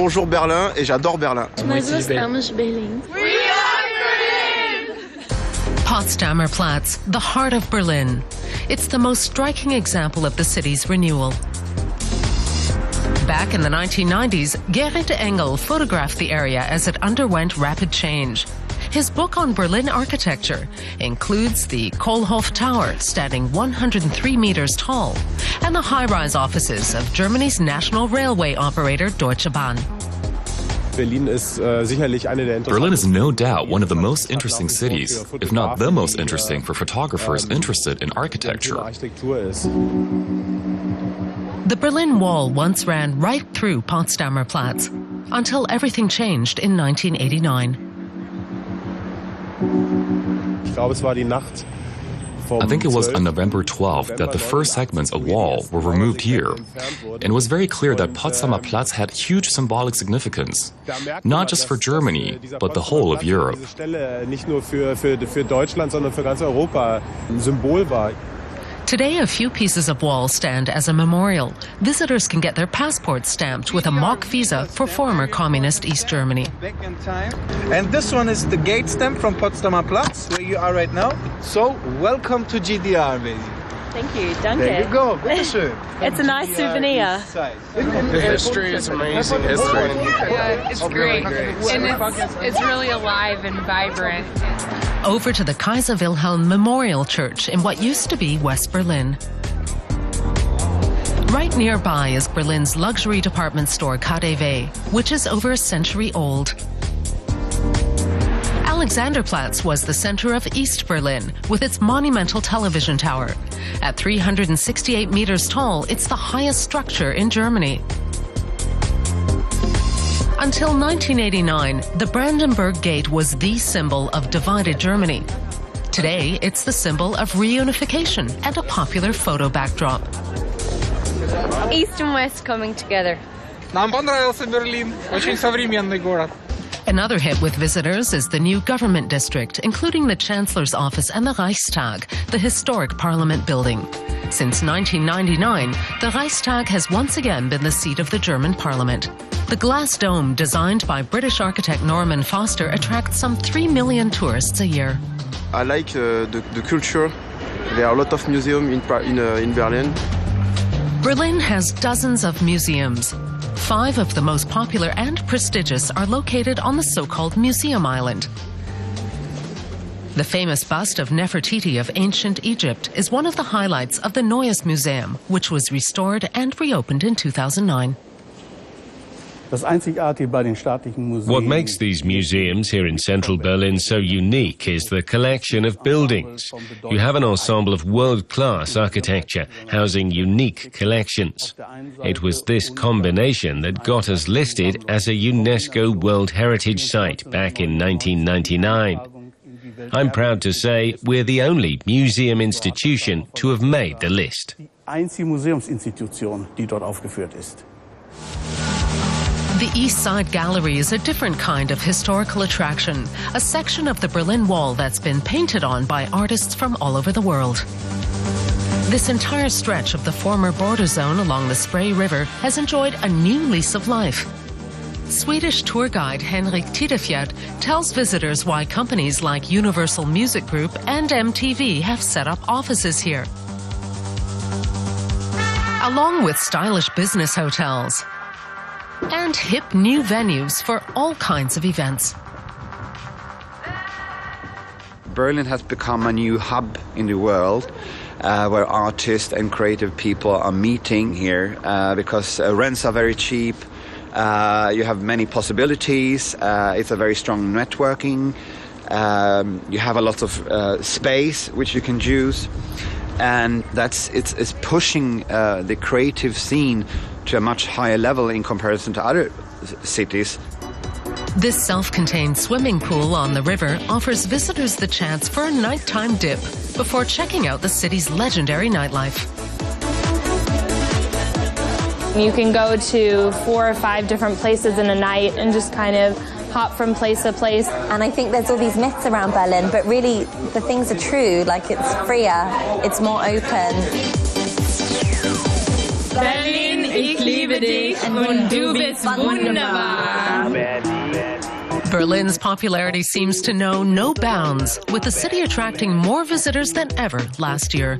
bonjour Berlin et j'adore Berlin. Potsdamer Platz, the heart of Berlin. It's the most striking example of the city's renewal. Back in the 1990s, Gerrit Engel photographed the area as it underwent rapid change. His book on Berlin architecture includes the Kohlhof Tower, standing 103 meters tall, and the high-rise offices of Germany's national railway operator Deutsche Bahn. Berlin is no doubt one of the most interesting cities, if not the most interesting for photographers interested in architecture. The Berlin Wall once ran right through Potsdamer Platz, until everything changed in 1989. I think it was on November 12th that the first segments of wall were removed here. And it was very clear that Potsdamer Platz had huge symbolic significance, not just for Germany, but the whole of Europe. Today, a few pieces of wall stand as a memorial. Visitors can get their passports stamped with a mock visa for former communist East Germany. And this one is the gate stamp from Potsdamer Platz, where you are right now. So, welcome to GDR, basically. Thank you, danke. There you go, bitteschön. It's a nice souvenir. The history is amazing. Yeah, it's great. And it's really alive and vibrant. Over to the Kaiser Wilhelm Memorial Church in what used to be West Berlin. Right nearby is Berlin's luxury department store KaDeWe, which is over a century old. Alexanderplatz was the center of East Berlin, with its monumental television tower. At 368 meters tall, it's the highest structure in Germany. Until 1989, the Brandenburg Gate was the symbol of divided Germany. Today, it's the symbol of reunification and a popular photo backdrop. East and West coming together. Нам понравился Берлин. Очень современный город. Another hit with visitors is the new government district, including the Chancellor's office and the Reichstag, the historic parliament building. Since 1999, the Reichstag has once again been the seat of the German parliament. The glass dome, designed by British architect Norman Foster, attracts some 3 million tourists a year. I like the culture. There are a lot of museums in Berlin. Berlin has dozens of museums. 5 of the most popular and prestigious are located on the so-called Museum Island. The famous bust of Nefertiti of ancient Egypt is one of the highlights of the Neues Museum, which was restored and reopened in 2009. What makes these museums here in central Berlin so unique is the collection of buildings. You have an ensemble of world-class architecture housing unique collections. It was this combination that got us listed as a UNESCO World Heritage Site back in 1999. I'm proud to say we're the only museum institution to have made the list. The East Side Gallery is a different kind of historical attraction, a section of the Berlin Wall that's been painted on by artists from all over the world. This entire stretch of the former border zone along the Spree River has enjoyed a new lease of life. Swedish tour guide Henrik Tidefjord tells visitors why companies like Universal Music Group and MTV have set up offices here, along with stylish business hotels and hip new venues for all kinds of events. Berlin has become a new hub in the world where artists and creative people are meeting here because rents are very cheap. You have many possibilities. It's a very strong networking. You have a lot of space which you can use, and it's pushing the creative scene to a much higher level in comparison to other cities. This self-contained swimming pool on the river offers visitors the chance for a nighttime dip before checking out the city's legendary nightlife. You can go to 4 or 5 different places in a night and just kind of hop from place to place. And I think there's all these myths around Berlin, but really the things are true, like it's freer, it's more open. Berlin ich liebe dich und du bist wunderbar. Berlin's popularity seems to know no bounds, with the city attracting more visitors than ever last year.